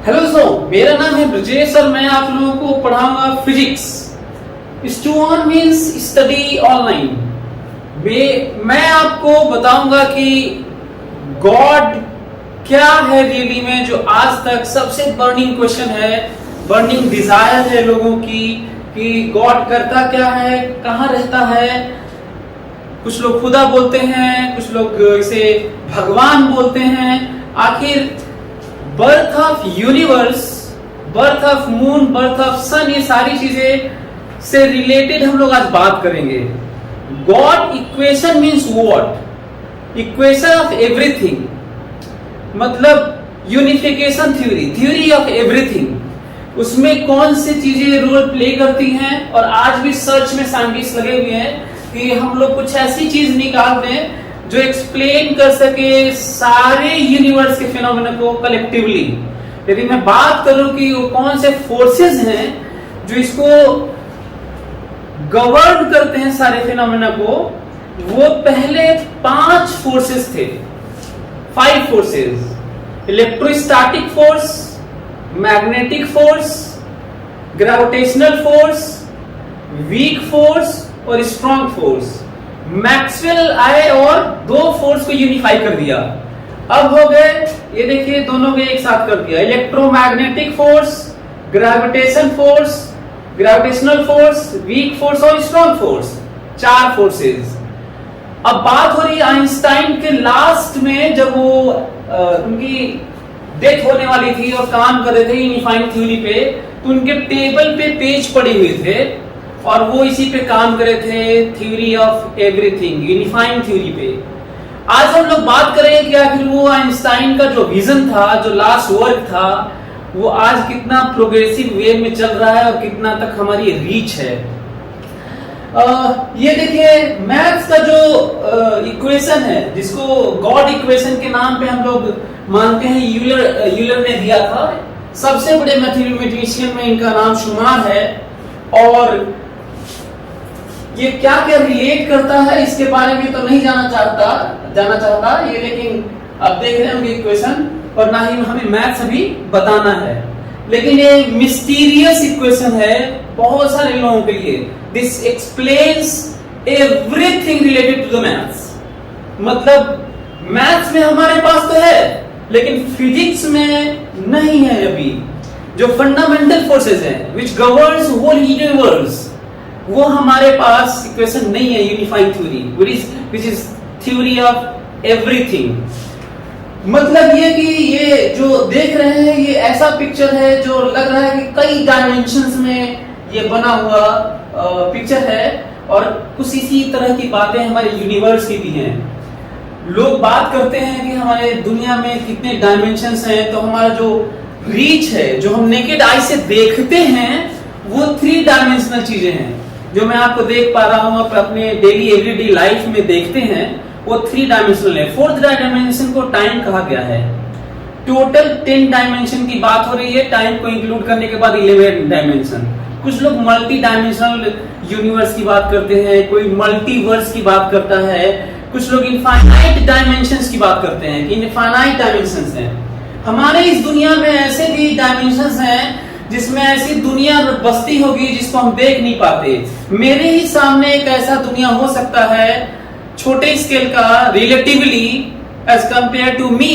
Hello दोस्तों, मेरा नाम है ब्रजेश और मैं आप लोगों को पढ़ाऊंगा physics. Student means study online. मैं आपको बताऊंगा कि गॉड क्या है रियली में, जो आज तक सबसे बर्निंग क्वेश्चन है, बर्निंग डिजायर है लोगों की कि गॉड करता क्या है, कहाँ रहता है। कुछ लोग खुदा बोलते हैं, कुछ लोग इसे भगवान बोलते हैं। आखिर birth of universe, birth of moon, birth of sun, ये सारी चीजें से रिलेटेड हम लोग आज बात करेंगे। God equation means what? Equation of everything, मतलब unification theory, theory of everything. उसमें कौन सी चीजें रोल प्ले करती हैं। और आज भी सर्च में साइंटिस्ट लगे हुए हैं कि हम लोग कुछ ऐसी चीज निकाल दें जो एक्सप्लेन कर सके सारे यूनिवर्स के फिनोमेना को कलेक्टिवली। यदि मैं बात करूं कि वो कौन से फोर्सेस हैं जो इसको गवर्न करते हैं सारे फिनोमेना को, वो पहले 5 फोर्सेस थे, 5 forces. Electrostatic force, magnetic force, gravitational force, weak force और स्ट्रॉन्ग फोर्स। मैक्सवेल आए और 2 फोर्स को यूनिफाई कर दिया। अब हो गए, ये देखिए दोनों को एक साथ कर दिया, electromagnetic force, gravitation force, gravitational force, weak force और स्ट्रॉन्ग फोर्स, 4 फोर्सेस। अब बात हो रही है आइंस्टाइन के लास्ट में, जब वो उनकी डेथ होने वाली थी और काम कर रहे थे यूनिफाइंग थ्योरी पे, तो उनके टेबल पे पेज पड़े हुए थे और वो इसी पे काम करे थे, theory of everything, unifying theory पे। आज हम लोग बात करेंगे कि आखिर वो आइंस्टाइन का जो विजन था, जो लास्ट वर्क था, वो आज कितना प्रोग्रेसिव वे में चल रहा है और कितना तक हमारी रीच है। ये देखिए मैथ्स का जो इक्वेशन है, जिसको गॉड इक्वेशन के नाम पे हम लोग मानते हैं, यूलर ने दिया था। सबसे बड़े मैथमेटिशियन में इनका नाम शुमार है। और ये क्या क्या रिलेट करता है इसके बारे में तो नहीं जाना चाहता ये, लेकिन अब देख रहे हैं उनकी इक्वेशन, और ना ही हमें मैथ्स अभी बताना है। लेकिन ये मिस्टीरियस इक्वेशन है बहुत सारे लोगों के लिए। This explains everything related to the maths. मतलब मैथ्स में हमारे पास तो है, लेकिन फिजिक्स में नहीं है अभी। जो फंडामेंटल फोर्सेस हैं व्हिच गवर्न्स होल यूनिवर्स, वो हमारे पास इक्वेशन नहीं है unified theory, which is theory of everything. मतलब ये कि ये जो देख रहे हैं ये ऐसा पिक्चर है जो लग रहा है कि कई डायमेंशंस में ये बना हुआ पिक्चर है। और कुछ इसी तरह की बातें हमारे यूनिवर्स की भी हैं। लोग बात करते हैं कि हमारे दुनिया में कितने डायमेंशंस हैं, तो हमारा जो रीच है, जो हम नेकेड आई से देखते हैं, वो 3 डायमेंशनल चीजें हैं। जो मैं आपको देख पा रहा हूं, अपने डेली एवरीडे लाइफ में देखते हैं, वो 3 डायमेंशनल है। 4th डायमेंशन को टाइम कहा गया है। टोटल 10 डायमेंशन की बात हो रही है, टाइम को इंक्लूड करने के बाद 11 डायमेंशन। कुछ लोग मल्टी डायमेंशनल यूनिवर्स की बात करते हैं, कोई मल्टीवर्स की बात करता है, कुछ लोग इनफाइनाइट डायमेंशंस की बात करते हैं कि इनफाइनाइट डायमेंशंस हैं। हमारे इस दुनिया में ऐसे भी डायमेंशंस हैं जिसमें ऐसी दुनिया बसती होगी जिसको हम देख नहीं पाते। मेरे ही सामने एक ऐसा दुनिया हो सकता है, छोटे स्केल का, relatively as compare to me,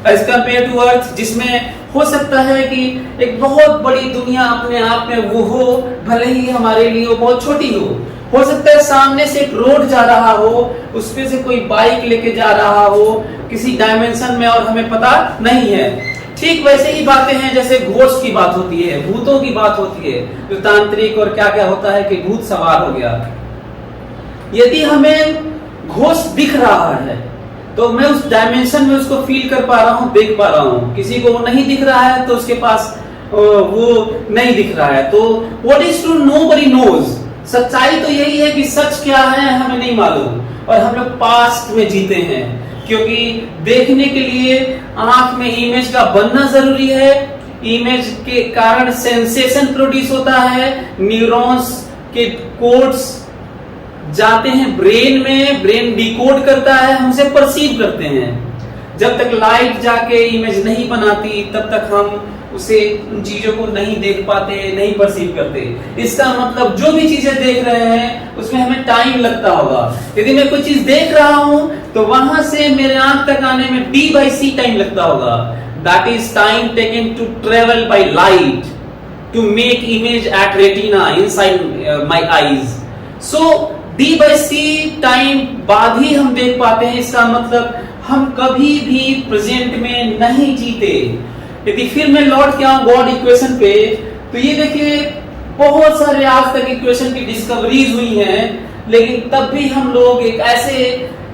as compare to earth, जिसमें हो सकता है कि एक बहुत बड़ी दुनिया अपने आप में वो हो, भले ही हमारे लिए वो बहुत छोटी हो सकता है सामने से एक रोड जा रहा हो, उस पे से कोई बाइक लेके जा रहा हो किसी डायमेंशन में और हमें पता नहीं है। ठीक वैसे ही बातें हैं जैसे घोस्ट की बात होती है, भूतों की बात होती है, जो तांत्रिक और क्या क्या होता है कि भूत सवार हो गया। यदि हमें घोस्ट दिख रहा है तो मैं उस डायमेंशन में उसको फील कर पा रहा हूं, देख पा रहा हूं। किसी को वो नहीं दिख रहा है तो उसके पास वो नहीं दिख रहा है। तो what is true, nobody knows. सच्चाई तो यही है कि सच क्या है हमें नहीं मालूम, और हम लोग पास्ट में जीते हैं, क्योंकि देखने के लिए आंख में इमेज का बनना जरूरी है। इमेज के कारण सेंसेशन प्रोड्यूस होता है, न्यूरॉन्स के कोड्स जाते हैं ब्रेन में, ब्रेन डिकोड करता है, हम उसे परसीव करते हैं। जब तक लाइट जाके इमेज नहीं बनाती तब तक हम उसे उन चीजों को नहीं देख पाते, नहीं परसीव करते। इसका मतलब जो भी चीजें देख रहे हैं उसमें हमें टाइम लगता होगा। यदि मैं कोई चीज देख रहा हूं तो वहां से मेरे आंख तक आने में d/c टाइम लगता होगा। That is time taken to travel by light to make image at retina inside my eyes. So d/c time बाद ही हम देख पाते हैं। इसका मतलब हम कभी भी प्रेजेंट में नहीं जीते। यदि फिर मैं लौट के आऊं गॉड इक्वेशन पे, तो ये देखिए बहुत सारे आज तक इक्वेशन की डिस्कवरीज हुई हैं, लेकिन तब भी हम लोग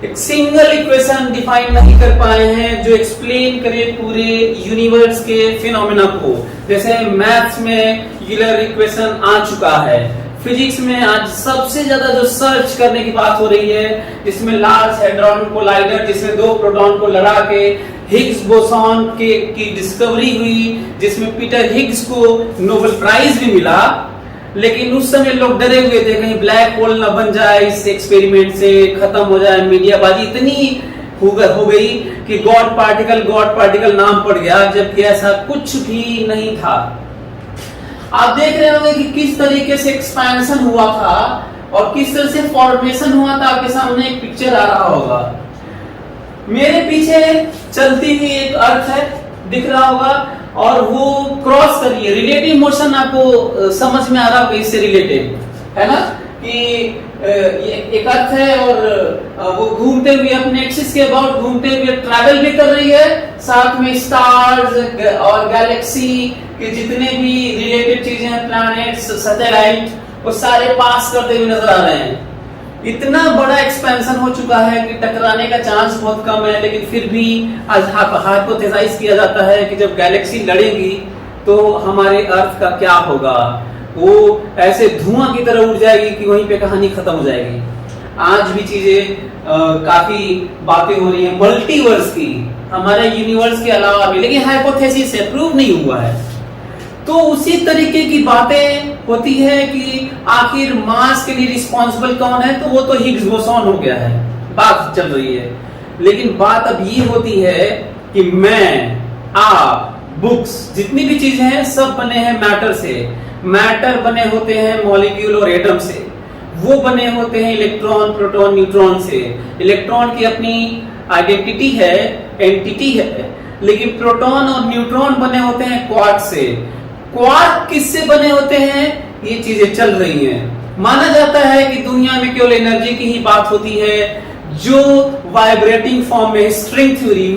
एक सिंगल इक्वेशन डिफाइन नहीं कर पाए हैं जो एक्सप्लेन करे पूरे यूनिवर्स के फिनोमेना को। जैसे मैथ्स में यूलर इक्वेशन आ चुका है, फिजिक्स में आज सबसे ज्यादा जो सर्च करने की बात हो रही है, जिसमें लार्ज हैड्रॉन कोलाइडर, जिसमें दो प्रोटॉन को लड़ा के हिग्स बोसॉन की डिस्कवरी हुई, जिसमें पीटर हिग्स को नोबेल प्राइज भी मिला। लेकिन उस समय लोग डरे हुए थे कहीं ब्लैक होल न बन जाए, इस एक्सपेरिमेंट से खत्म हो जाए। मीडियाबाजी इतनी हो गई कि गॉड पार्टिकल नाम पड़ गया, जबकि ऐसा कुछ भी नहीं था। आप देख रहे होंगे कि किस तरीके से एक्सपेंशन हुआ था और किस तरह से फॉर्मेशन हुआ था। आपके सामने एक पिक्चर आ रहा होगा, मेरे पीछे चलती हुई एक अर्थ है, दिख रहा होगा, और वो क्रॉस कर रही है। रिलेटिव मोशन आपको समझ में आ रहा होगा, इससे रिलेटेड है ना, कि एक अर्थ है और वो घूमते हुए अपने एक्सिस के अबाउट घूमते हुए ट्रैवल भी कर रही है, साथ में स्टार्स और गैलेक्सी के जितने भी रिलेटेड चीजें हैं, प्लैनेट्स, सैटेलाइट, वो सारे पास करते हुए नजर आ रहे हैं। इतना बड़ा एक्सपेंशन हो चुका है कि टकराने का चांस बहुत कम है, लेकिन फिर भी आज हाइपोथेसाइज किया जाता है कि जब गैलेक्सी लड़ेगी तो हमारे अर्थ का क्या होगा। वो ऐसे धुआं की तरह उड़ जाएगी कि वहीं पे कहानी खत्म हो जाएगी। आज भी चीजें काफी बातें हो रही हैं मल्टीवर्स की, हमारे यूनिवर्स के अलावा भी, लेकिन हाइपोथेसिस से प्रूव नहीं हुआ है। तो उसी तरीके की बातें होती है कि आखिर मास के लिए रिस्पॉन्सिबल कौन है, तो वो तो हिग्स बोसॉन हो गया है, बात चल रही है। लेकिन बात अब ये होती है कि मैं, आप, बुक्स, जितनी भी चीजें हैं सब बने हैं मैटर से। मैटर बने होते हैं मॉलिक्यूल और एटम से, वो बने होते हैं इलेक्ट्रॉन, प्रोटॉन, न्यूट्रॉन से। इलेक्ट्रॉन की अपनी आइडेंटिटी है, एंटिटी है, लेकिन प्रोटॉन और न्यूट्रॉन बने होते हैं क्वार्क से। क्वार्क किससे बने होते हैं, ये चीजें चल रही हैं। माना जाता है कि दुनिया में केवल एनर्जी की ही बात होती है जो वाइब्रेटिंग फॉर्म में, string theory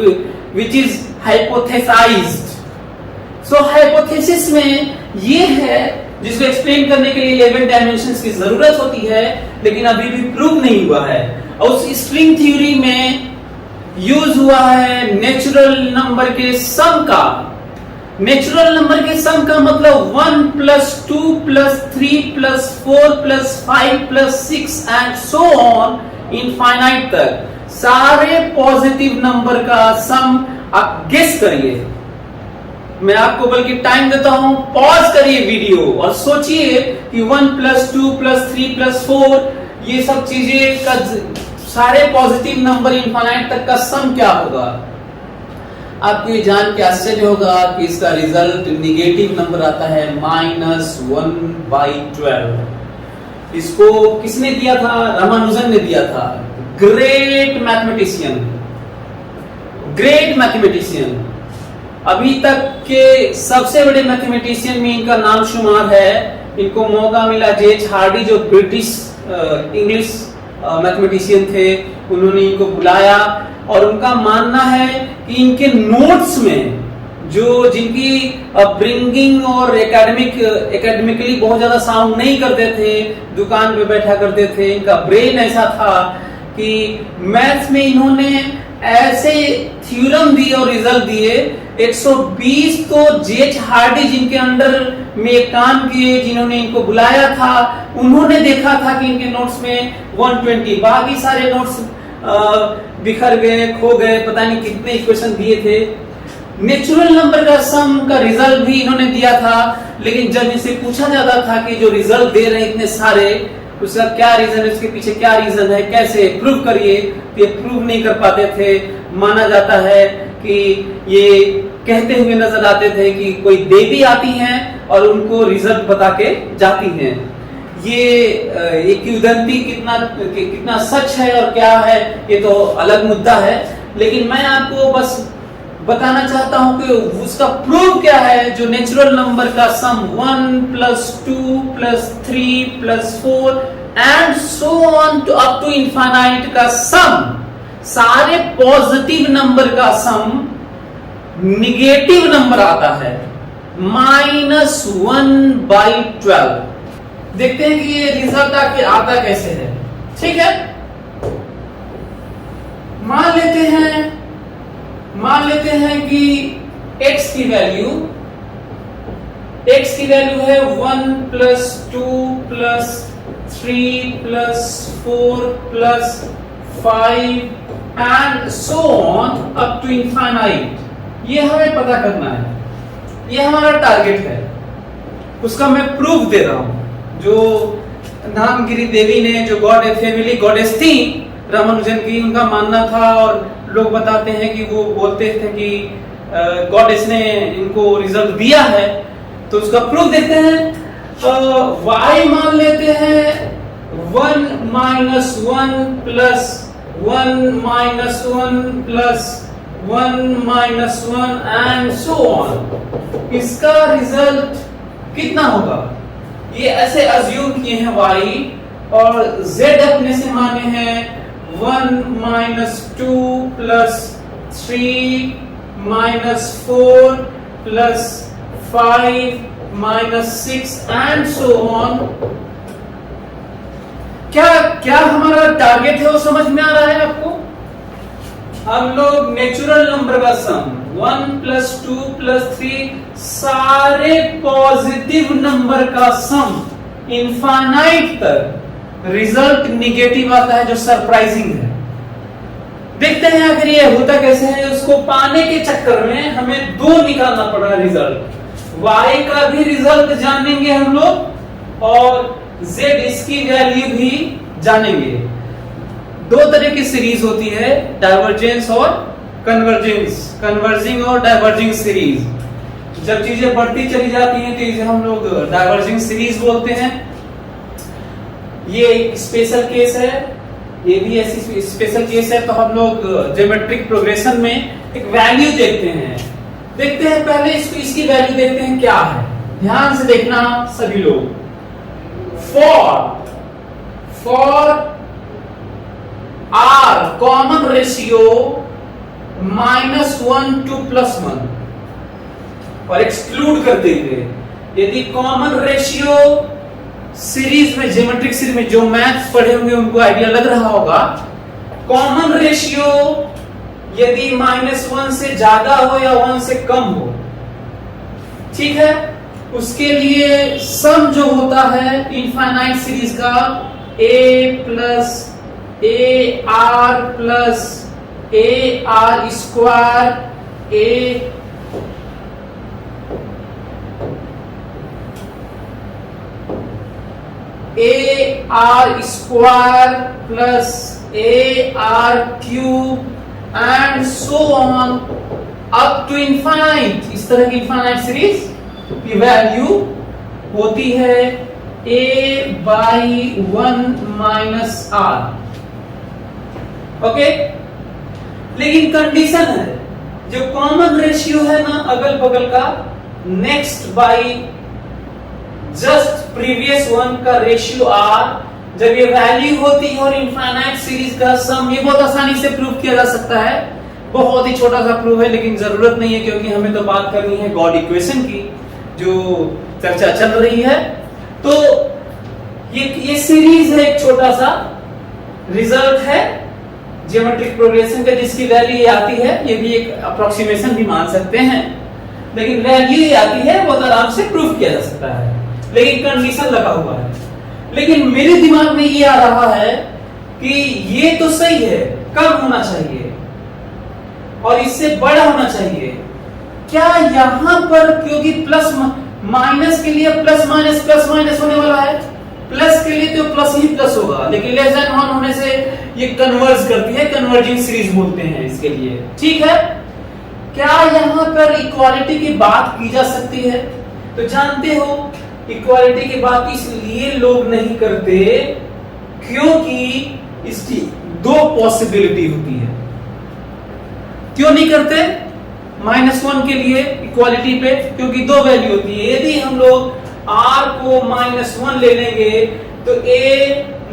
which is hypothesized. So hypothesis में ये है जिसको एक्सप्लेन करने के लिए 11 डायमेंशंस की जरूरत होती है, लेकिन अभी भी प्रूव नहीं हुआ है। और उस स्ट्रिंग थ्योरी में यूज हुआ है नेचुरल नंबर के सम का। नेचुरल नंबर के सम का मतलब 1 + 2 + 3 + 4 + 5 + 6 एंड सो ऑन इनफाइनाइट तक सारे पॉजिटिव नंबर का सम आप गेस करिए। मैं आपको बल्कि टाइम देता हूं, पॉज करिए वीडियो और सोचिए कि 1 + 2 + 3 + 4 ये सब चीजें का सारे पॉजिटिव नंबर इनफाइनाइट तक का सम क्या होगा। आपको ये जान के आश्चर्य होगा कि इसका रिजल्ट निगेटिव नंबर आता है -1/12। इसको किसने दिया था, रामानुजन ने दिया था। ग्रेट मैथमेटिशियन, अभी तक के सबसे बड़े मैथमेटिशियन में इनका नाम शुमार है। इनको मौका मिला, जेच हार्डी जो ब्रिटिश इंग्लिश मैथमेटिशियन थे, उन्होंने इनको बुलाया और उनका मानना है कि इनके नोट्स में जो जिनकी अपब्रिंगिंग और एकेडमिकली बहुत ज्यादा साउंड नहीं करते थे, दुकान पे बैठा करते थे, इनका ब्रेन ऐसा था कि मैथ्स में इन्होंने ऐसे थ्योरम दिए और रिजल्ट दिए 120। तो जेच हार्डी जिनके अंडर में काम किए, जिन्होंने इनको बुलाया था, उन्होंने देखा था कि इनके नोट्स में 120, बाकी सारे नोट्स बिखर गए, खो गए, पता नहीं कितने इक्वेशन दिए थे। नेचुरल नंबर का सम का रिजल्ट भी इन्होंने दिया था, लेकिन जब इनसे पूछा जाता था कि जो रिजल्ट दे रहे हैं इतने सारे, उसका क्या रीजन है, उसके पीछे क्या रीजन है, कैसे प्रूव करिए, तो ये प्रूव नहीं कर पाते थे। माना जाता है कि ये कहते हुए नजर आते थे कि कोई देवी आती हैं और उनको रिजल्ट बता के जाती हैं। ये किंवदंती कितना सच है और क्या है ये तो अलग मुद्दा है, लेकिन मैं आपको बस बताना चाहता हूं कि उसका प्रूफ क्या है। जो नेचुरल नंबर का sum 1 + 2 + 3 + 4 and so on to up to infinite का सम, सारे पॉजिटिव नंबर का सम निगेटिव नंबर आता है -1/12। देखते हैं कि ये रिजल्ट आके आता कैसे है। ठीक है, मान लेते हैं कि x की वैल्यू है 1 + 2 + 3 + 4 + 5 and so on up to infinite. ये हमें पता करना है, ये हमारा टारगेट है, उसका मैं प्रूफ दे रहा हूं। जो नामगिरी देवी ने, जो फैमिली गॉडेस थी रामानुजन की, उनका मानना था और लोग बताते हैं कि वो बोलते थे कि गॉडेस ने इनको रिजल्ट दिया है, तो उसका प्रूफ देते हैं। y मान लेते हैं 1 - 1 + 1 - 1 + 1 - 1 एंड सो ऑन। इसका रिजल्ट कितना होगा? ये ऐसे अज्यूम किए हैं y, और z अपने से माने हैं 1 - 2 + 3 - 4 + 5 - 6 एंड सो ऑन। क्या हमारा टारगेट है वो समझ में आ रहा है आपको? हम लोग नेचुरल नंबर का सम 1 + 2 + 3 सारे पॉजिटिव नंबर का सम इनफाइनाइट तक, रिजल्ट निगेटिव आता है, जो सरप्राइजिंग है। देखते हैं आखिर ये होता कैसे है। उसको पाने के चक्कर में हमें 2 निकालना पड़ रहा है रिजल्ट। y का भी रिजल्ट जानेंगे हम लोग और z इसकी वैल्यू भी जानेंगे। 2 तरह की सीरीज होती है, डाइवर्जेंस और कन्वर्जेंस, कन्वर्जिंग और डाइवर्जिंग सीरीज। जब चीजें बढ़ती चली जाती हैं तो इसे हम लोग डाइवर्जिंग सीरीज बोलते हैं। ये एक स्पेशल केस है, ये भी ऐसी स्पेशल केस है। तो हम लोग ज्योमेट्रिक प्रोग्रेशन में एक वैल्यू देखते हैं पहले इसकी वैल्यू देखते हैं क्या है। ध्यान से देखना सभी लोग। For r common ratio -1 to +1 और एक्सक्लूड कर देंगे यदि कॉमन रेशियो सीरीज में, ज्योमेट्रिक सीरीज में, जो मैथ्स पढ़े होंगे उनको आइडिया लग रहा होगा। कॉमन रेशियो यदि -1 से ज्यादा हो या 1 से कम हो, ठीक है, उसके लिए सम जो होता है इनफाइनाइट सीरीज का a + ar + ar square ar square + ar cube and so on up to infinite. इस तरह की इनफाइनाइट सीरीज की वैल्यू होती है a/1 - r। ओके, लेकिन कंडीशन है, जो कॉमन रेशियो है ना अगल बगल का, next by just previous one का रेशियो r, जब ये वैल्यू होती है और इनफाइनाइट सीरीज का सम, ये बहुत आसानी से प्रूव किया जा सकता है। बहुत ही छोटा सा प्रूफ है, लेकिन जरूरत नहीं है क्योंकि हमें तो बात करनी है गॉड इक्वेशन की, जो चर्चा चल रही है। तो ये सीरीज है, एक छोटा सा रिजल्ट है ज्योमेट्रिक प्रोग्रेशन का, जिसकी वैल्यू ये आती है। ये भी एक अप्रोक्सीमेशन भी मान सकते हैं, लेकिन वैल्यू ये आती है, बहुत आराम से प्रूफ किया जा सकता है, लेकिन कंडीशन लगा हुआ है। लेकिन मेरे दिमाग में ये आ रहा है कि ये तो सही है, कम होना चाहिए और इससे बड़ा होना चाहिए। क्या यहां पर, क्योंकि प्लस माइनस के लिए प्लस माइनस होने वाला है, प्लस के लिए तो प्लस ही प्लस होगा, लेकिन लेस देन 1 होने से ये कन्वर्ज करती है, कन्वर्जिंग सीरीज बोलते हैं इसके लिए, ठीक है। क्या यहाँ पर इक्वालिटी की बात की जा सकती है? तो जानते हो इक्वालिटी की बात इसलिए लोग नहीं करते क्योंकि इसकी दो पॉसिबिलिटी होती है। क्यों नहीं करते -1 के लिए इक्वालिटी पे? क्योंकि दो वैल्यू होती है। यदि हम लोग r को -1 ले लेंगे तो a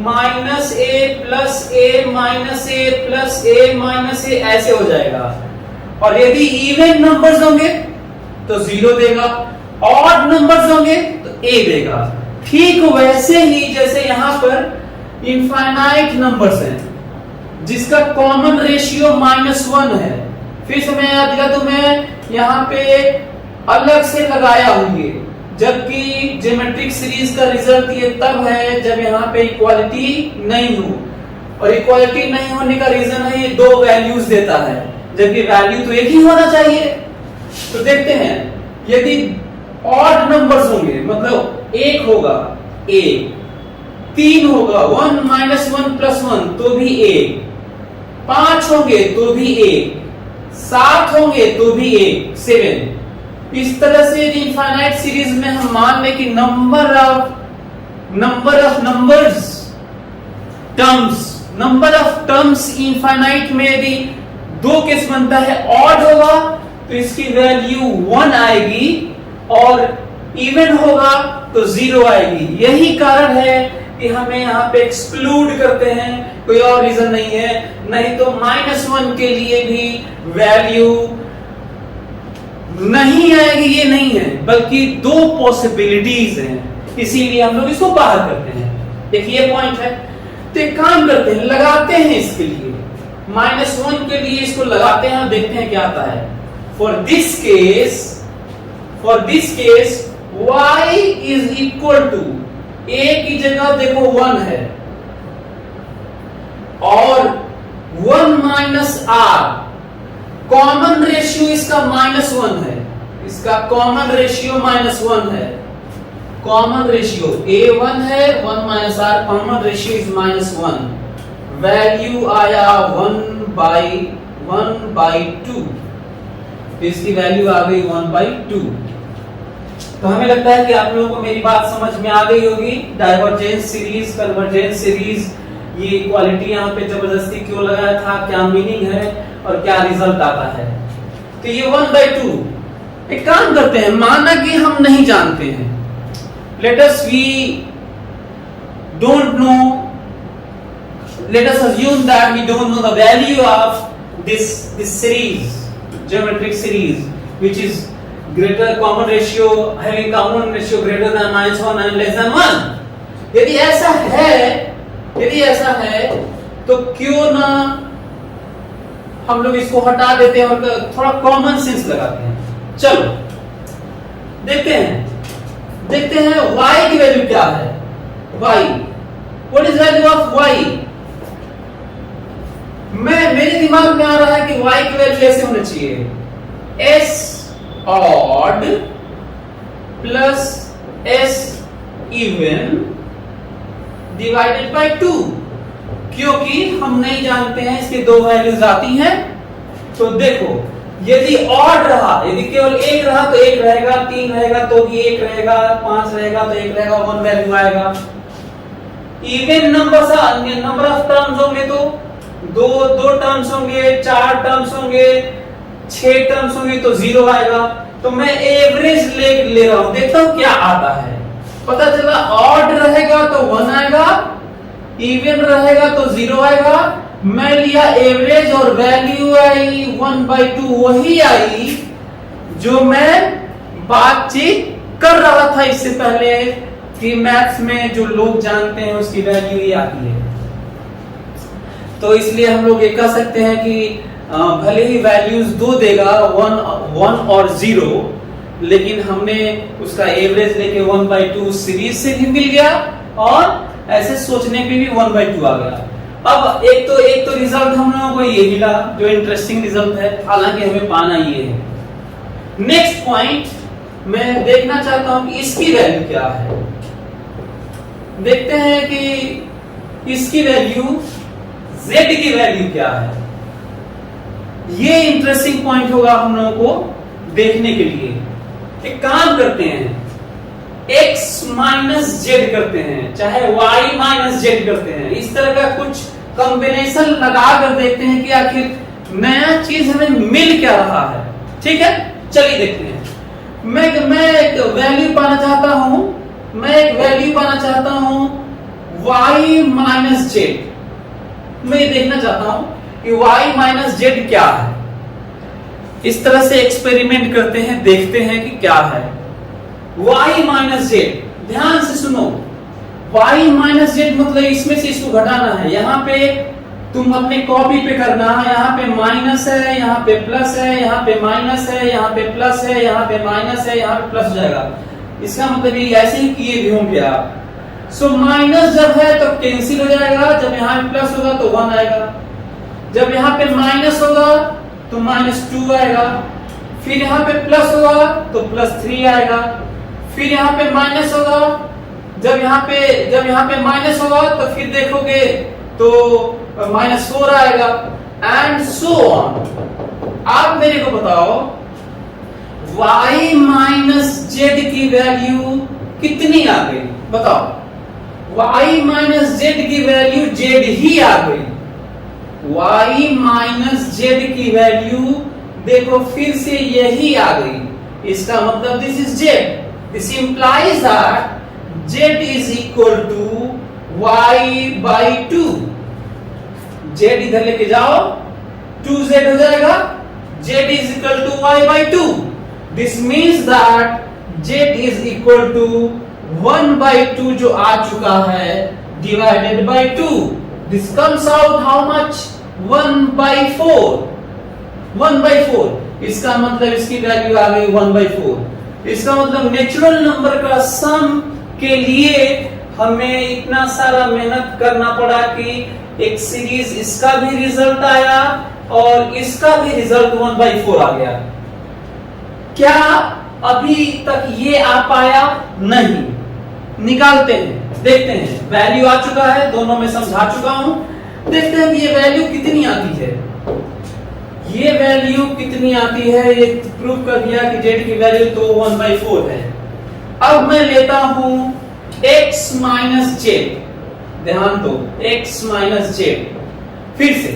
minus A plus A minus A plus A minus A ऐसे हो जाएगा। और यदि इवन नंबर्स होंगे तो 0 देगा, ऑड नंबर्स होंगे तो a देगा। ठीक वैसे ही जैसे यहां पर इनफाइनाइट नंबर्स हैं जिसका कॉमन रेशियो -1 है। फिर से मैं याद दिला तो मैं यहां पे अलग से लगाया होंगे, जबकि ज्योमेट्रिक सीरीज का रिजल्ट ये तब है जब यहाँ पे इक्वालिटी नहीं हो। और इक्वालिटी नहीं होने का रीजन है ये दो वैल्यूज देता है, जबकि वैल्यू तो एक ही होना चाहिए। तो देखते हैं यदि ऑड नंबर्स होंगे मतलब 1 होगा 1, 3 होगा 1 - 1 + 1 तो भी 1, 5 होंगे तो भी 1, 7 होंगे तो भी 1, 7। इस तरह से यदि इनफाइनाइट सीरीज में हम मान लें कि नंबर ऑफ टर्म्स इनफाइनाइट में यदि 2 केस बनता है, ऑड होगा तो इसकी वैल्यू 1 आएगी और इवन होगा तो 0 आएगी। यही कारण है कि हमें यहाँ पे एक्सक्लूड करते हैं, कोई और रीजन नहीं है। नहीं तो -1 के लिए भी वैल्यू नहीं आएगी, ये नहीं है, बल्कि दो पॉसिबिलिटीज हैं, इसीलिए हम लोग इसको बाहर करते हैं। देखिए पॉइंट है। तो एक काम करते हैं, लगाते हैं इसके लिए -1 के लिए इसको लगाते हैं, देखते हैं क्या आता है। For this case y is equal to a की जगह देखो 1 है और 1 - r, कॉमन रेशियो इसका -1 है, इसका कॉमन रेशियो -1 है। कॉमन रेशियो a1 है, 1 - r, common ratio is -1। Value आया 1/2, इसकी वैल्यू आ गई 1/2। तो हमें लगता है कि आप लोगों को मेरी बात समझ में आ गई होगी। डाइवर्जेंस सीरीज, कन्वर्जेंस सीरीज, ये इक्वालिटी यहाँ पे जबरदस्ती क्यों लगाया था, क्या मीनिंग है और क्या रिजल्ट आता है। तो ये 1/2। एक काम करते हैं, माना कि हम नहीं जानते हैं, let us assume that we don't know the value of this series, geometric series, which is greater common ratio, having common ratio greater than -1 and less than 1। यदि ऐसा है तो क्यों ना हम लोग इसको हटा देते हैं और थोड़ा कॉमन सेंस लगाते हैं। चलो देखते हैं y की वैल्यू क्या है। y, what is value of y? मेरे दिमाग में आ रहा है कि y की वैल्यू ऐसे होनी चाहिए, s odd plus s even divided by 2, क्योंकि हम नहीं जानते हैं इसके दो वैल्यूज आती हैं। तो देखो यदि ऑड रहा, यदि केवल 1 रहा तो 1 रहेगा, 3 रहेगा तो भी 1 रहेगा, 5 रहेगा तो 1 रहेगा, 1 वैल्यू आएगा। इवन नंबर ऑफ टर्म्स होंगे तो दो टर्म्स होंगे, 4 टर्म्स होंगे, 6 टर्म्स होंगे तो 0 आएगा। तो मैं एवरेज ले रहा हूं, देखता हूं क्या आता है। पता चला ऑड रहेगा तो 1 आएगा, इवन रहेगा तो 0 आएगा। मैं लिया एवरेज और वैल्यू आई 1/2, वही आई जो मैं बातचीत कर रहा था इससे पहले कि मैथ्स में जो लोग जानते हैं उसकी वैल्यू ही आती है। तो इसलिए हम लोग ये कह सकते हैं कि भले ही वैल्यूज 2 देगा, 1 और 0, लेकिन हमने उसका एवरेज लेके 1/2 सीरीज से भी मिल गया और ऐसे सोचने पे भी 1/2 आ गया। अब एक तो रिजल्ट हम लोगों को ये मिला जो इंटरेस्टिंग रिजल्ट है, हालांकि हमें पाना ये है। नेक्स्ट पॉइंट मैं देखना चाहता हूं कि इसकी वैल्यू क्या है। देखते हैं कि इसकी वैल्यू z की वैल्यू क्या है। ये इंटरेस्टिंग पॉइंट होगा हम लोगों को देखने के लिए। एक काम करते हैं, x माइनस जेड करते हैं, चाहे y माइनस जेड करते हैं, इस तरह का कुछ कॉम्बिनेशन लगा कर देखते हैं कि आखिर नया चीज हमें मिल क्या रहा है। ठीक है, चलिए देखते हैं। मैं एक वैल्यू पाना चाहता हूं, y माइनस जेड। मैं ये देखना चाहता हूं कि y माइनस जेड क्या है। इस तरह से एक्सपेरिमेंट करते हैं, देखते हैं कि क्या है y माइनस जेड। ध्यान से सुनो, y माइनस जेड मतलब इसमें से इसको घटाना है। यहाँ पे तुम अपने कॉपी पे करना, यहाँ पे माइनस है, यहाँ पे प्लस है, यहाँ पे माइनस है, यहाँ पे प्लस है, यहाँ पे माइनस है, यहाँ पे प्लस हो जाएगा। इसका मतलब ये ऐसे ही किए भी होंगे आप। सो माइनस जब है तो कैंसिल हो जाएगा, जब यहाँ पे प्लस होगा तो 1 आएगा, जब यहाँ पे माइनस होगा तो -2 आएगा, फिर यहाँ पे प्लस होगा तो +3 आएगा, फिर यहाँ पे माइनस होगा, जब यहाँ पे माइनस होगा तो फिर देखोगे तो -4 आएगा, एंड सो ऑन। आप मेरे को बताओ y माइनस जेड की वैल्यू कितनी आ गई? बताओ, y माइनस जेड की वैल्यू जेड ही आ गई। y माइनस जेड की वैल्यू देखो फिर से यही आ गई। इसका मतलब this is z. This implies that z is equal to y/2। Z इधर लेके जाओ, 2z हो जाएगा, z is equal to y/2। This means that z is equal to 1/2 जो आ चुका है divided by 2। This comes out how much? 1/4। 1/4। इसका मतलब इसकी वैल्यू आ गई 1/4। इसका मतलब नेचुरल नंबर का सम के लिए हमें इतना सारा मेहनत करना पड़ा कि एक सीरीज इसका भी रिजल्ट आया और इसका भी रिजल्ट 1/4 आ गया। क्या अभी तक ये आ पाया? नहीं। निकालते हैं, देखते हैं। वैल्यू आ चुका है, दोनों में समझा चुका हूं। देखते हैं कि ये वैल्यू कितनी आती है। ये वैल्यू कितनी आती है ये प्रूव कर दिया कि जेड की वैल्यू तो 1/4 है। अब मैं लेता हूं x माइनस जेड। ध्यान दो, x माइनस जेड। फिर से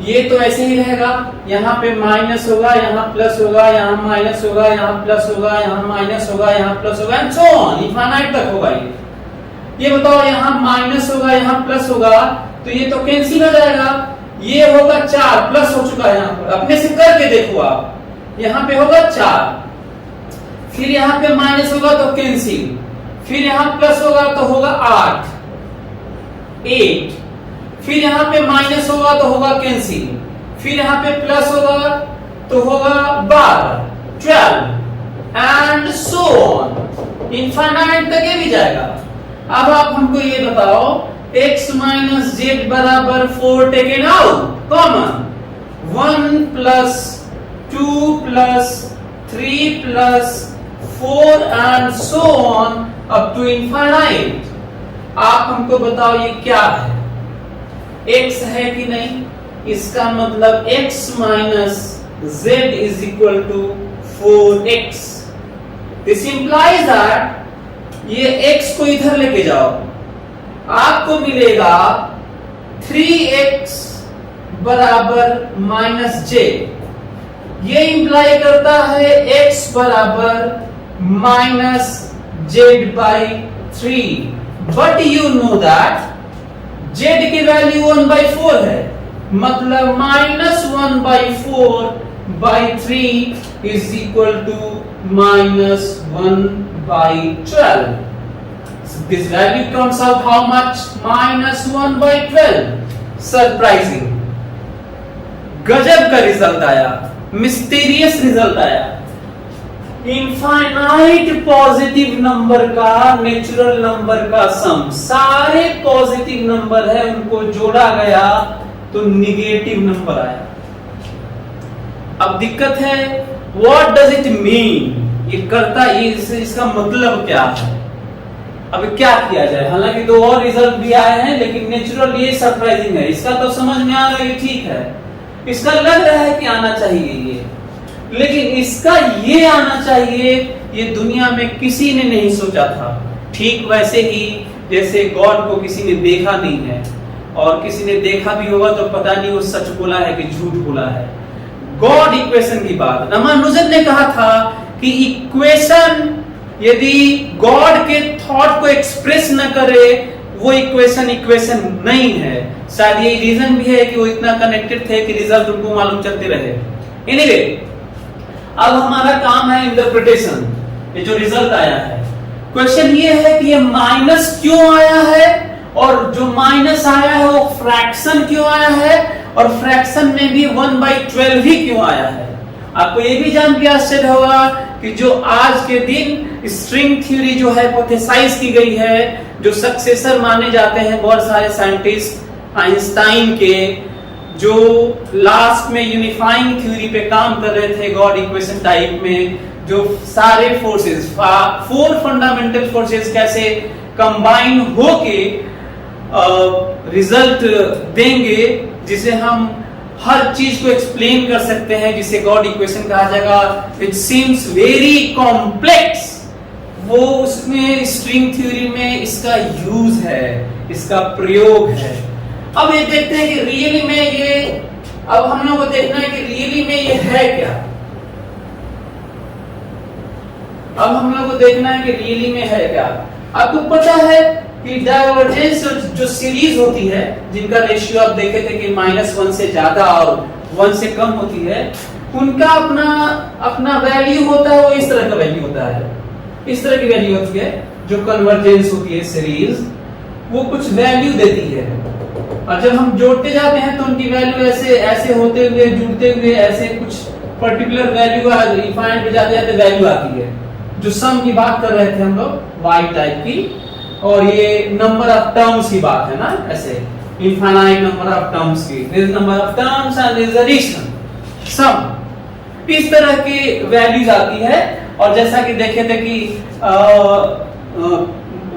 ये तो ऐसे ही रहेगा, यहाँ पे माइनस होगा, यहाँ प्लस होगा, यहाँ माइनस होगा, यहाँ प्लस होगा, यहाँ माइनस होगा, यहाँ प्लस होगा, एंड सो ऑन इनफाइनाइट तक होगा। ये बताओ, यहाँ माइनस होगा, यहाँ प्लस होगा, तो ये तो कैंसिल हो जाएगा। ये होगा 4, प्लस हो चुका है यहाँ पर, अपने से करके देखो आप। यहाँ पे होगा 4, फिर यहाँ पे माइनस होगा तो कैंसिल, फिर यहाँ प्लस होगा तो होगा 8, फिर यहाँ पे माइनस होगा तो होगा कैंसिल, फिर यहाँ पे प्लस होगा तो होगा 12 एंड सो ऑन इनफाइनाइट तक ये भी जाएगा। अब आप हमको ये बताओ, x माइनस जेड बराबर 4 taken out common, 1 plus 2 plus 3 plus 4 and so on up to infinite. आप हमको बताओ ये क्या है? x है कि नहीं? इसका मतलब x minus z is equal to 4x। This implies that ये x को इधर लेके जाओ, आपको मिलेगा 3x बराबर -j। ये इंप्लाई करता है x बराबर -z/3। But you know that z की वैल्यू 1/4 है, मतलब -1/4/3 is equal to -1/12। This value comes out how much? -1/12. Surprising. गजब का रिजल्ट आया, मिस्टीरियस रिजल्ट आया। इनफाइनाइट पॉजिटिव नंबर का नेचुरल नंबर का सम, सारे पॉजिटिव नंबर है, उनको जोड़ा गया तो निगेटिव नंबर आया। अब दिक्कत है, व्हाट डज इट मीन? ये करता, इसका मतलब क्या है? अब क्या किया जाए? हालांकि दो और रिजल्ट भी आए हैं, लेकिन नेचुरल ये सरप्राइजिंग है। इसका तो समझ में आ रहा है, ठीक है, इसका लग रहा है कि आना चाहिए ये, लेकिन इसका ये आना चाहिए, ये दुनिया में किसी ने नहीं सोचा था। ठीक वैसे ही जैसे गॉड को किसी ने देखा नहीं है, और किसी ने देखा भी होगा तो पता नहीं वो सच बोला है कि झूठ बोला है। गॉड इक्वेशन की बात रामानुजन ने कहा था कि इक्वेशन यदि गॉड के थॉट को एक्सप्रेस न करे वो इक्वेशन नहीं है। शायद ये रीजन भी है कि वो इतना कनेक्टेड थे कि रिजल्ट उनको मालूम चलते रहे। एनीवे, अब हमारा काम है इंटरप्रिटेशन। ये जो रिजल्ट आया है, क्वेश्चन ये है कि ये माइनस क्यों आया है, और जो माइनस आया है वो फ्रैक्शन क्यों आया है, और फ्रैक्शन में भी 1/12 ही क्यों आया है। आपको ये भी जान के आश्चर्य होगा कि जो आज के दिन स्ट्रिंग थ्योरी जो हाइपोथेसाइज की गई है, जो सक्सेसर माने जाते हैं बहुत सारे साइंटिस्ट आइंस्टाइन के, जो लास्ट में यूनिफाइंग थ्योरी पे काम कर रहे थे गॉड इक्वेशन टाइप में, जो सारे फोर्सेस 4 फंडामेंटल फोर्सेस कैसे कंबाइन होके रिजल्ट देंगे जिसे हम हर चीज को एक्सप्लेन कर सकते हैं, जिसे गॉड इक्वेशन कहा जाएगा। इट सीम्स वेरी कॉम्प्लेक्स, वो उसमें स्ट्रिंग थ्योरी में इसका यूज है, इसका प्रयोग है। अब ये देखते हैं कि रियली में ये, अब हम लोग को देखना है कि रियली में ये है क्या। अब हम लोग को देखना है कि रियली में है क्या। आपको पता है कि डाइवर्जेंस जो सीरीज होती है, जिनका रेशियो आप देखे थे कि -1 से ज्यादा और 1 से कम होती है, उनका अपना वैल्यू होता है, वो इस तरह का वैल्यू होता है, इस तरह की वैल्यू होती है। जो कन्वर्जेंस होती है सीरीज, वो कुछ वैल्यू देती है, और जब हम जोड़ते जाते हैं तो उनकी वैल्यू ऐसे होते हुए जुड़ते हुए ऐसे कुछ पर्टिकुलर वैल्यू इनफाइनाइट पे जाते जाते वैल्यू आती है। जो सम की बात कर रहे थे हम लोग वाई टाइप की, और ये नंबर ऑफ टर्म्स की बात है ना, ऐसे इनफाइनाइट नंबर ऑफ टर्म्स की, there is number of terms and there is addition sum, इस तरह की वैल्यूज आती है। और जैसा कि देखे थे कि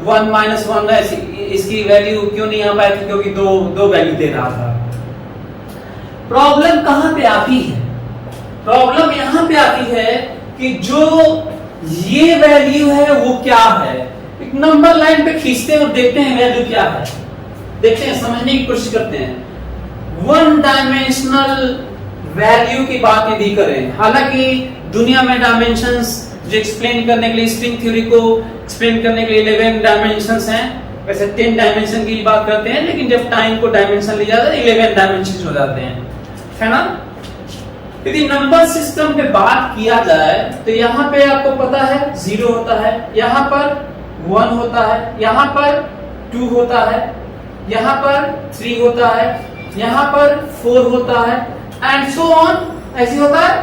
1 - 1 ऐसी इसकी वैल्यू क्यों नहीं आ पाई थी, क्योंकि दो वैल्यू दे रहा था। प्रॉब्लम कहां पे आती है? प्रॉब्लम यहां पे आती है कि जो ये वैल्यू है वो क्या है। एक नंबर लाइन पे खींचते हैं और देखते हैं वैल्यू क्या है, देखते हैं, समझने की कोशिश करते हैं। 1 डायमेंशनल वैल्यू की बात यदि करें, हालांकि दुनिया में डायमेंशंस जो एक्सप्लेन करने के लिए, स्ट्रिंग थ्योरी को एक्सप्लेन करने के लिए 11 डायमेंशंस हैं, वैसे 10 डायमेंशन की बात करते हैं, लेकिन जब टाइम को डायमेंशन लिया जाता है 11 डायमेंशन हो जाते हैं, है ना। यदि नंबर सिस्टम पे बात किया जाए तो यहाँ पे आपको पता है 0 होता है, यहाँ पर 1 होता है, यहाँ पर 2 होता है, यहाँ पर 3 होता है, यहाँ पर 4 होता है, एंड सो ऑन, ऐसे होता है।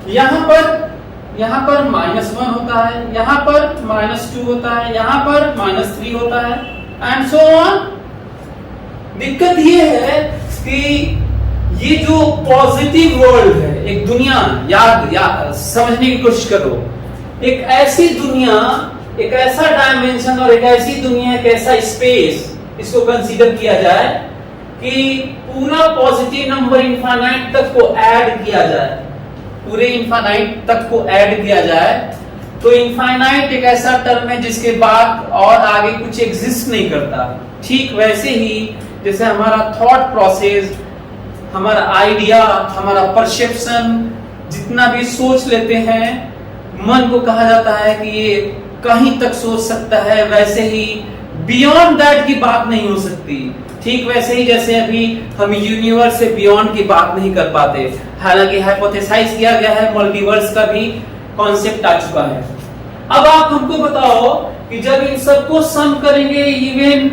यहाँ पर -1 होता है, यहाँ पर -2 होता है, यहाँ पर -3 होता है, एंड सो ऑन। दिक्कत ये है कि ये जो पॉजिटिव वर्ल्ड है, एक दुनिया, याद समझने की कोशिश करो, एक ऐसी दुनिया, एक ऐसा डायमेंशन और एक ऐसी दुनिया, एक ऐसा स्पेस, इसको कंसीडर किया जाए कि पूरा पॉजिटिव नंबर इनफाइनाइट तक को ऐड किया जाए, पूरे इनफाइनाइट तक को ऐड किया जाए, तो इनफाइनाइट एक ऐसा टर्म है जिसके बाद और आगे कुछ एग्जिस्ट नहीं करता। ठीक वैसे ही जैसे हमारा थॉट प्रोसेस, हमारा आइडिया, हमारा परसेप्शन, जितना भी सोच लेते हैं, मन को कहा जाता है कि ये कहीं तक सोच सकता है, वैसे ही बियॉन्ड दैट की बात नहीं हो सकती। ठीक वैसे ही जैसे अभी हम यूनिवर्स से बियॉन्ड की बात नहीं कर पाते, हालांकि हाइपोथेसाइज किया गया है, मल्टीवर्स का भी कॉन्सेप्ट आ चुका है। अब आप हमको बताओ कि जब इन सबको सम करेंगे, even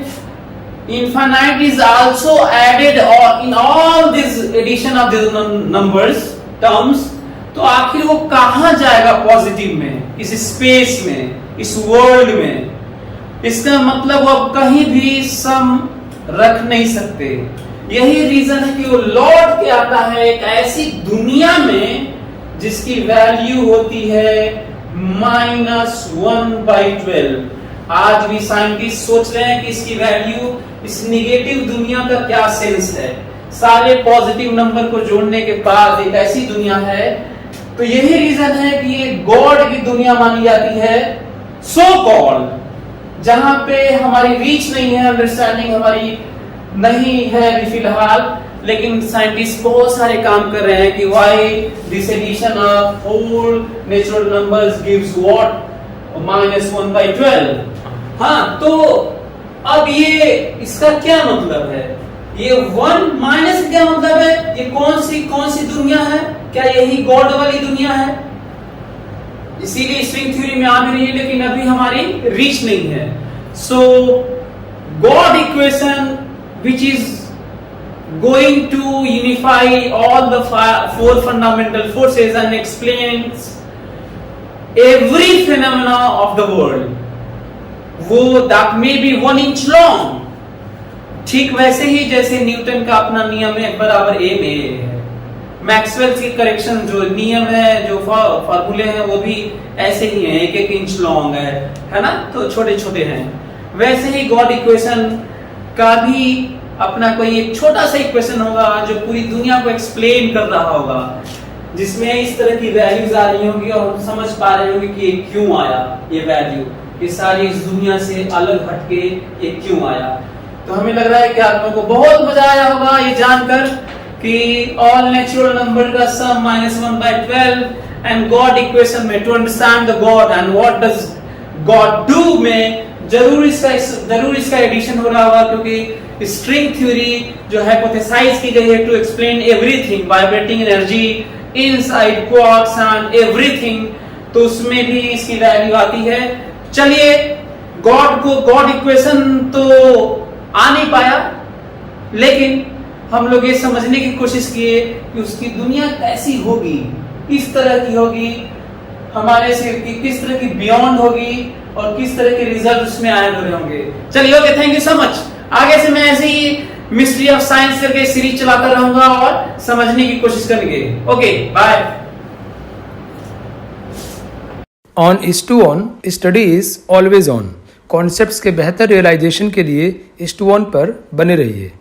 infinite is also added or in all this addition of these numbers terms, तो आखिर वो कहां जाएगा पॉजिटिव में, इस स्पेस में, इस वर्ल्ड में। इसका मतलब वो अब कहीं भी सम रख नहीं सकते। यही रीजन है कि वो लौट के आता है एक ऐसी दुनिया में जिसकी वैल्यू होती है -1/12। आज भी साइंटिस्ट सोच रहे हैं कि इसकी वैल्यू, इस निगेटिव दुनिया का क्या सेंस है, सारे पॉजिटिव नंबर को जोड़ने के बाद एक ऐसी दुनिया है, तो यही रीजन है कि ये गॉड की दुनिया मानी जाती है, सो कॉल्ड, जहां पे हमारी रीच नहीं है, अंडरस्टैंडिंग हमारी नहीं है अभी फिलहाल, लेकिन साइंटिस्ट बहुत सारे काम कर रहे हैं कि why this addition of whole natural numbers gives what -1/12। हाँ, तो अब ये इसका क्या मतलब है, ये 1 माइनस क्या मतलब है, ये कौन सी दुनिया है, क्या यही गॉड वाली दुनिया है? इसीलिए स्ट्रिंग थ्योरी में आ भी रही है, लेकिन अभी हमारी रीच नहीं है। So God equation which is going to unify all the four fundamental forces and explains every phenomena of the world, वो that may be 1 inch long, ठीक वैसे ही जैसे न्यूटन का अपना नियम है बराबर a में है, मैक्सवेल के करेक्शन जो नियम है, जो फॉर्मूले हैं, वो भी ऐसे ही हैं, 1-1 इंच लॉन्ग है ना, तो छोटे छोटे हैं। वैसे ही गॉड इक्वेशन का भी अपना कोई एक छोटा सा इक्वेशन होगा जो पूरी दुनिया को एक्सप्लेन कर रहा होगा, जिसमें इस तरह की वैल्यूज आ रही होंगी और समझ पा रहे होंगे कि ये क्यों आया, ये वैल्यू, ये सारी इस दुनिया से अलग हटके ये क्यों आया। तो हमें लग रहा है कि आप लोगों को बहुत मजा आया होगा ये जानकर कि ऑल नेचुरल नंबर का सम -1/12 एंड गॉड इक्वेशन में to understand the God and what does God do में जरूर इसका एडिशन हो रहा होगा, क्योंकि स्ट्रिंग थ्योरी जो हाइपोथेसाइज की गई है to explain everything, vibrating energy inside quarks and everything, तो उसमें भी इसकी वैल्यू आती है। चलिए, गॉड इक्वेशन तो आ नहीं पाया, लेकिन हम लोग ये समझने की कोशिश किए कि उसकी दुनिया कैसी होगी, किस तरह की होगी, हमारे से किस तरह की बियॉन्ड होगी और किस तरह के रिजल्ट उसमें आए हुए होंगे। चलिए, okay, thank you so much. आगे से मैं ऐसे ही मिस्ट्री ऑफ साइंस करके सीरीज चलाता रहूंगा और समझने की कोशिश करेंगे। Okay, bye. On IS2ON study is always on. Concepts के बेहतर रियलाइजेशन के लिए IS2ON पर बने रहिए।